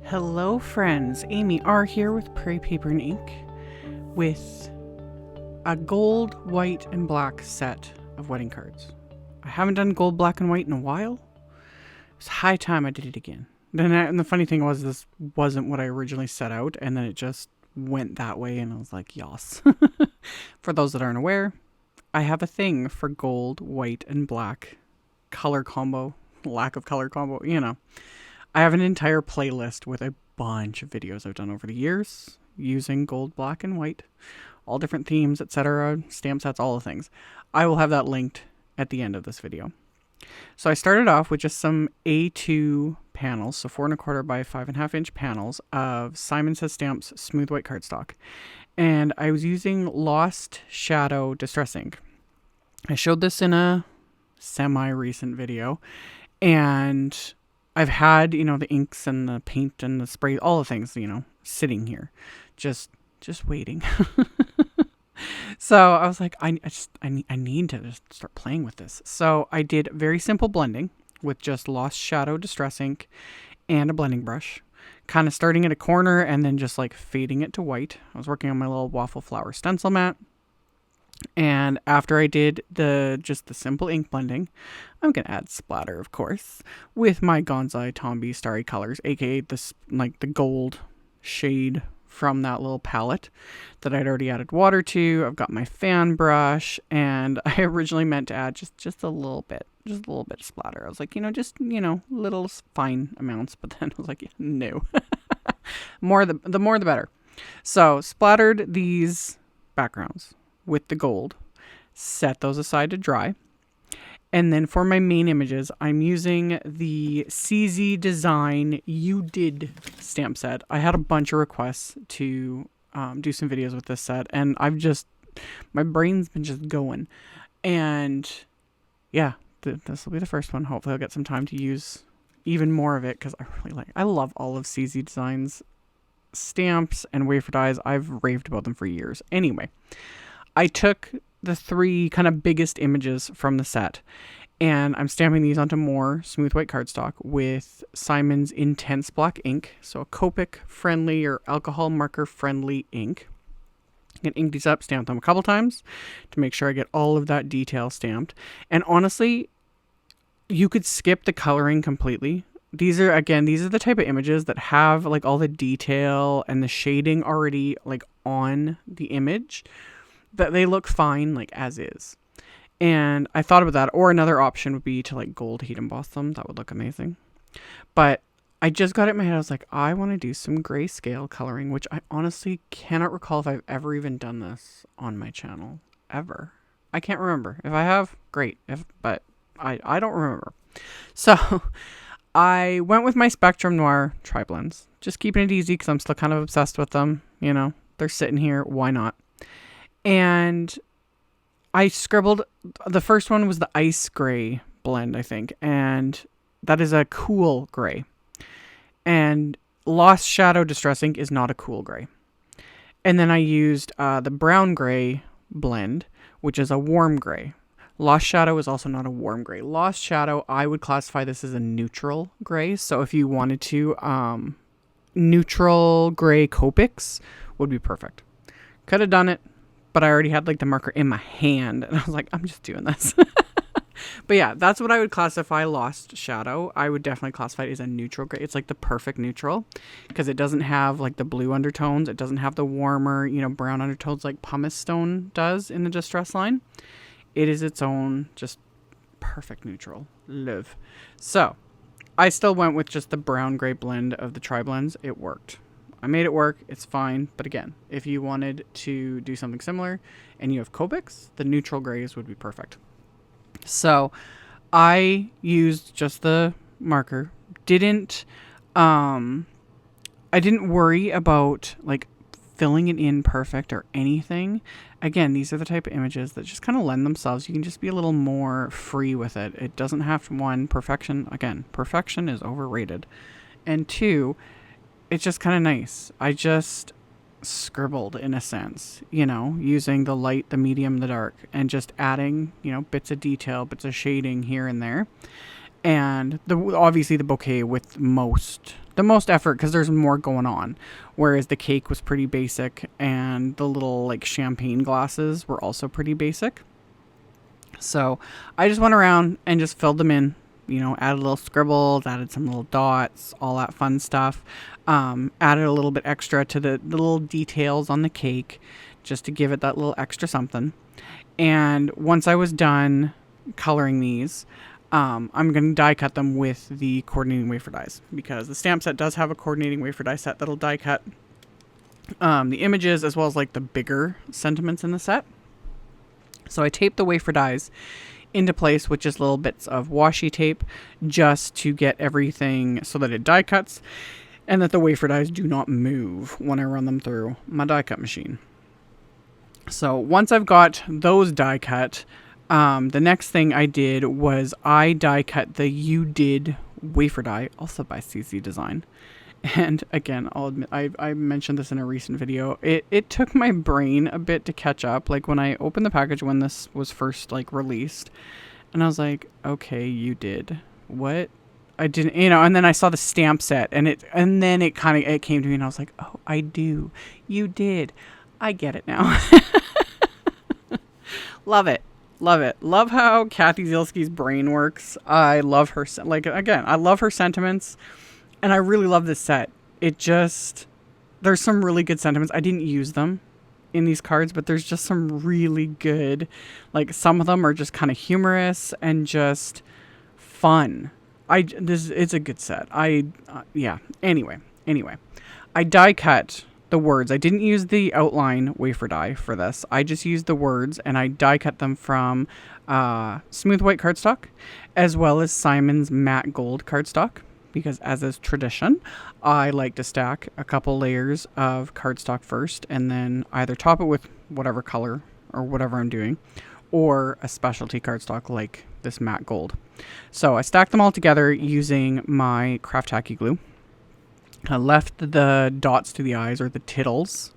Hello friends, Amy R here with Prairie Paper and Ink with a gold, white, and black set of wedding cards. I haven't done gold, black, and white in a while. It's high time I did it again. And the funny thing was this wasn't what I originally set out, and then it just went that way and I was like, yas. For those that aren't aware, I have a thing for gold, white, and black color combo, lack of color combo, I have an entire playlist with a bunch of videos I've done over the years using gold, black, and white, all different themes, etc., stamp sets, all the things. I will have that linked at the end of this video. So I started off with just some A2 panels, so 4¼ by 5½ inch panels of Simon Says Stamps smooth white cardstock. And I was using Lost Shadow Distress ink. I showed this in a semi-recent video, and I've had, the inks and the paint and the spray, all the things, sitting here, just waiting. So I was like, I need to just start playing with this. So I did very simple blending with just Lost Shadow Distress ink and a blending brush, kind of starting at a corner and then just like fading it to white. I was working on my little waffle flower stencil mat. And after I did the simple ink blending, I'm going to add splatter, of course, with my Gonzai Tombi Starry Colors, aka the gold shade from that little palette that I'd already added water to. I've got my fan brush, and I originally meant to add just a little bit of splatter. I was like, little fine amounts, but then I was like, no, the more the better. So splattered these backgrounds with the gold, set those aside to dry. And then for my main images, I'm using the CZ Design You Did stamp set. I had a bunch of requests to do some videos with this set, and my brain's been just going. And yeah, this will be the first one. Hopefully I'll get some time to use even more of it, because I love all of CZ Design's stamps and wafer dies. I've raved about them for years. Anyway, I took the three kind of biggest images from the set, and I'm stamping these onto more smooth white cardstock with Simon's Intense Black ink, so a Copic friendly or alcohol marker friendly ink. I can ink these up, stamp them a couple times to make sure I get all of that detail stamped. And honestly, you could skip the coloring completely. These are the type of images that have like all the detail and the shading already like on the image, that they look fine like as is. And I thought about that, or another option would be to like gold heat emboss them. That would look amazing. But I just got it in my head. I was like, I want to do some grayscale coloring, which I honestly cannot recall if I've ever even done this on my channel ever. I can't remember. If I have, great. But I don't remember. So I went with my Spectrum Noir tri-blends, just keeping it easy because I'm still kind of obsessed with them. They're sitting here. Why not? And I scribbled, the first one was the ice gray blend, I think, and that is a cool gray. And Lost Shadow Distress ink is not a cool gray. And then I used the brown gray blend, which is a warm gray. Lost Shadow is also not a warm gray. Lost Shadow, I would classify this as a neutral gray. So if you wanted to, neutral gray Copics would be perfect. Could have done it, but I already had like the marker in my hand, and I was like, I'm just doing this. But yeah, that's what I would classify Lost Shadow. I would definitely classify it as a neutral gray. It's like the perfect neutral, because it doesn't have like the blue undertones. It doesn't have the warmer, brown undertones like Pumice Stone does in the Distress line. It is its own just perfect neutral. Love. So I still went with just the brown gray blend of the tri-blends. It worked. I made it work. It's fine. But again, if you wanted to do something similar and you have Copics, the neutral grays would be perfect. So I used just the marker. I didn't worry about like filling it in perfect or anything. Again, these are the type of images that just kind of lend themselves. You can just be a little more free with it. It doesn't have to, one, perfection. Again, perfection is overrated. And two, it's just kind of nice. I just scribbled in a sense, using the light, the medium, the dark, and just adding, bits of detail, bits of shading here and there. and obviously the bouquet with the most effort because there's more going on, whereas the cake was pretty basic and the little like champagne glasses were also pretty basic. So I just went around and just filled them in, added little scribbles, added some little dots, all that fun stuff. Added a little bit extra to the little details on the cake just to give it that little extra something. And once I was done coloring these, I'm going to die cut them with the coordinating wafer dies, because the stamp set does have a coordinating wafer die set that'll die cut the images as well as like the bigger sentiments in the set. So I taped the wafer dies into place with just little bits of washi tape just to get everything so that it die cuts and that the wafer dies do not move when I run them through my die cut machine. So once I've got those die cut, the next thing I did was I die cut the You Did wafer die, also by CZ Design. And again, I'll admit, I mentioned this in a recent video. It took my brain a bit to catch up. Like when I opened the package when this was first like released, and I was like, okay, You Did what? I didn't, and then I saw the stamp set, and then it came to me, and I was like, oh, I do. You Did. I get it now. Love it. Love it. Love how Kathy Zielski's brain works. I love her. I love her sentiments. And I really love this set. There's some really good sentiments. I didn't use them in these cards, but there's just some really good, like some of them are just kind of humorous and just fun. It's a good set. Anyway, I die cut the words. I didn't use the outline wafer die for this. I just used the words, and I die cut them from Smooth White cardstock as well as Simon's Matte Gold cardstock, because as is tradition, I like to stack a couple layers of cardstock first and then either top it with whatever color or whatever I'm doing, or a specialty cardstock like this matte gold. So I stacked them all together using my Craft Tacky glue. I left the dots to the eyes, or the tittles.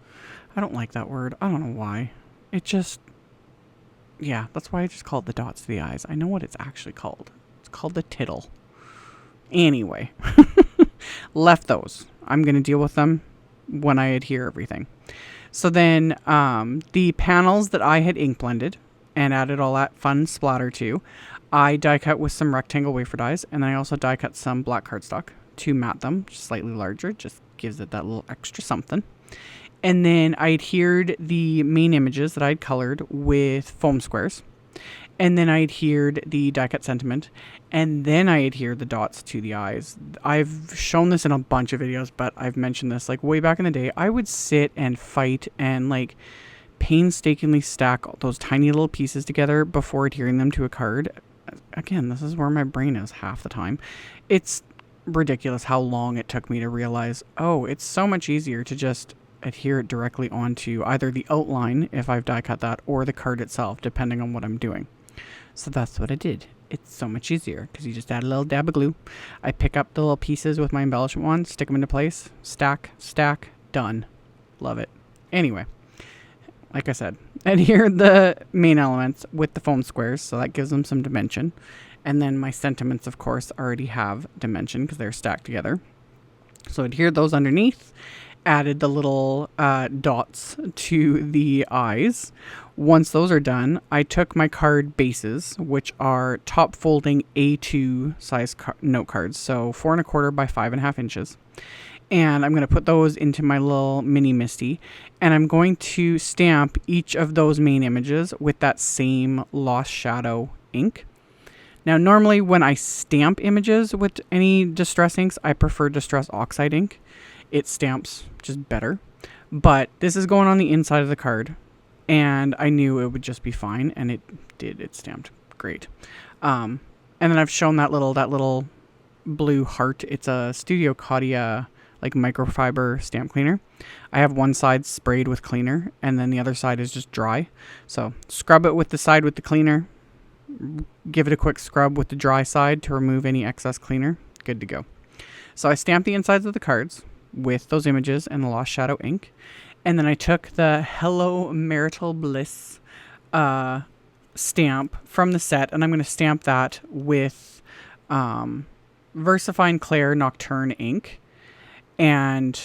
I don't like that word. I don't know why. That's why I just call it the dots to the eyes. I know what it's actually called. It's called the tittle. Anyway, left those. I'm going to deal with them when I adhere everything. So then the panels that I had ink blended and added all that fun splatter to, I die cut with some rectangle wafer dies, and then I also die cut some black cardstock to matte them slightly larger. Just gives it that little extra something. And then I adhered the main images that I'd colored with foam squares. And then I adhered the die cut sentiment, and then I adhered the dots to the eyes. I've shown this in a bunch of videos, but I've mentioned this like way back in the day. I would sit and fight and like painstakingly stack those tiny little pieces together before adhering them to a card. Again, this is where my brain is half the time. It's ridiculous how long it took me to realize, oh, it's so much easier to just adhere it directly onto either the outline if I've die cut that, or the card itself, depending on what I'm doing. So that's what I did. It's so much easier because you just add a little dab of glue. I pick up the little pieces with my embellishment wand, stick them into place, stack, done. Love it. Anyway, like I said, adhere the main elements with the foam squares, so that gives them some dimension. And then my sentiments, of course, already have dimension because they're stacked together. So adhere those underneath. Added the little dots to the eyes. Once those are done, I took my card bases, which are top folding A2 size note cards, so 4 1/4 by 5.5 inches. And I'm going to put those into my little mini MISTI, and I'm going to stamp each of those main images with that same Lost Shadow ink. Now, normally when I stamp images with any Distress inks, I prefer Distress Oxide ink. It stamps just better, but this is going on the inside of the card, and I knew it would just be fine, and it did. It stamped great. And then I've shown that little blue heart. It's a Studio Caudia like microfiber stamp cleaner. I have one side sprayed with cleaner, and then the other side is just dry. So scrub it with the side with the cleaner, give it a quick scrub with the dry side to remove any excess cleaner. Good to go. So I stamped the insides of the cards with those images and the Lost Shadow ink. And then I took the Hello Marital Bliss stamp from the set, and I'm going to stamp that with VersaFine Clair Nocturne ink. And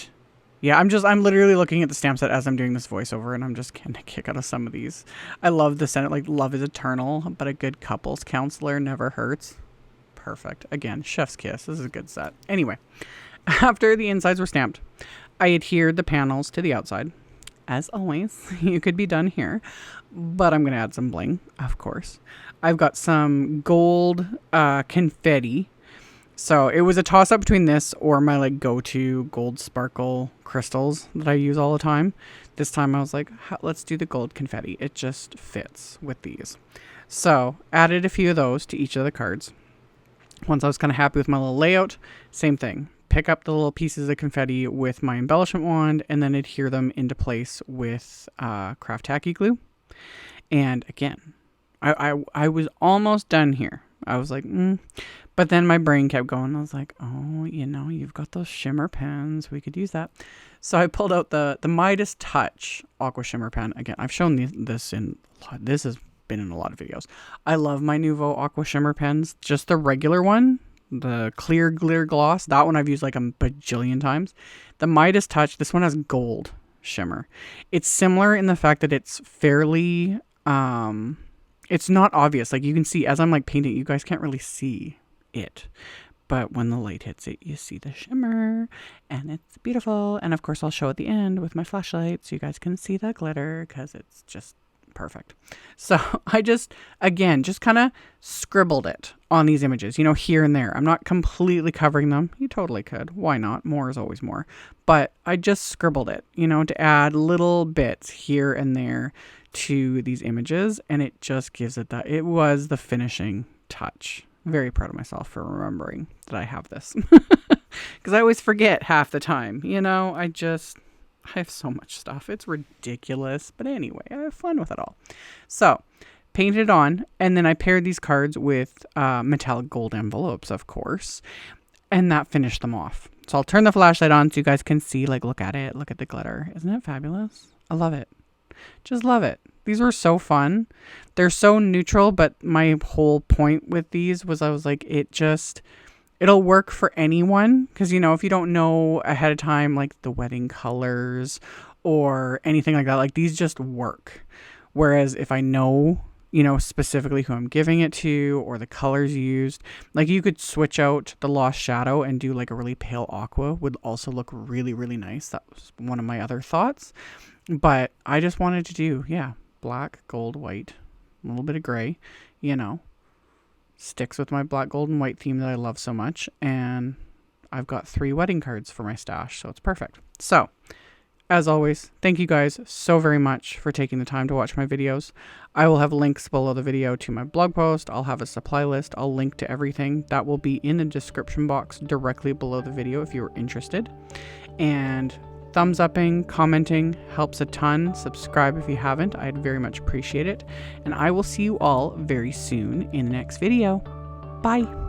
yeah, I'm literally looking at the stamp set as I'm doing this voiceover, and I'm just getting a kick out of some of these. I love the Senate, like, love is eternal, but a good couples counselor never hurts. Perfect. Again, chef's kiss. This is a good set. Anyway, after the insides were stamped, I adhered the panels to the outside. As always, you could be done here, but I'm going to add some bling, of course. I've got some gold confetti. So it was a toss up between this or my like go-to gold sparkle crystals that I use all the time. This time I was like, let's do the gold confetti. It just fits with these. So added a few of those to each of the cards. Once I was kind of happy with my little layout, same thing. Pick up the little pieces of confetti with my embellishment wand and then adhere them into place with craft tacky glue. And again, I was almost done here. I was like, But then my brain kept going. I was like, oh, you've got those shimmer pens. We could use that. So I pulled out the Midas Touch Aqua Shimmer Pen. Again, I've shown this has been in a lot of videos. I love my Nuvo Aqua Shimmer pens. Just the regular one, the clear glitter gloss. That one I've used like a bajillion times. The Midas Touch, this one has gold shimmer. It's similar in the fact that it's fairly, it's not obvious. Like you can see as I'm like painting, you guys can't really see it, but when the light hits it, you see the shimmer and it's beautiful. And of course I'll show at the end with my flashlight so you guys can see the glitter because it's just perfect. So I just kind of scribbled it on these images, here and there. I'm not completely covering them. You totally could. Why not? More is always more. But I just scribbled it, to add little bits here and there to these images. And it just gives it it was the finishing touch. Very proud of myself for remembering that I have this. Because I always forget half the time. I have so much stuff. It's ridiculous. But anyway, I have fun with it all. So, painted it on. And then I paired these cards with metallic gold envelopes, of course. And that finished them off. So I'll turn the flashlight on so you guys can see, look at it. Look at the glitter. Isn't it fabulous? I love it. Just love it. These were so fun. They're so neutral, but my whole point with these was I was like, it'll work for anyone. Because, if you don't know ahead of time, like the wedding colors or anything like that, like these just work. Whereas if I know, specifically who I'm giving it to or the colors used, like you could switch out the Lost Shadow and do like a really pale aqua would also look really, really nice. That was one of my other thoughts. But I just wanted to do, black, gold, white, a little bit of gray, sticks with my black, gold, and white theme that I love so much. And I've got 3 wedding cards for my stash, so it's perfect. So, as always, thank you guys so very much for taking the time to watch my videos. I will have links below the video to my blog post. I'll have a supply list. I'll link to everything. That will be in the description box directly below the video if you're interested. And thumbs upping, commenting helps a ton. Subscribe if you haven't. I'd very much appreciate it. And I will see you all very soon in the next video. Bye.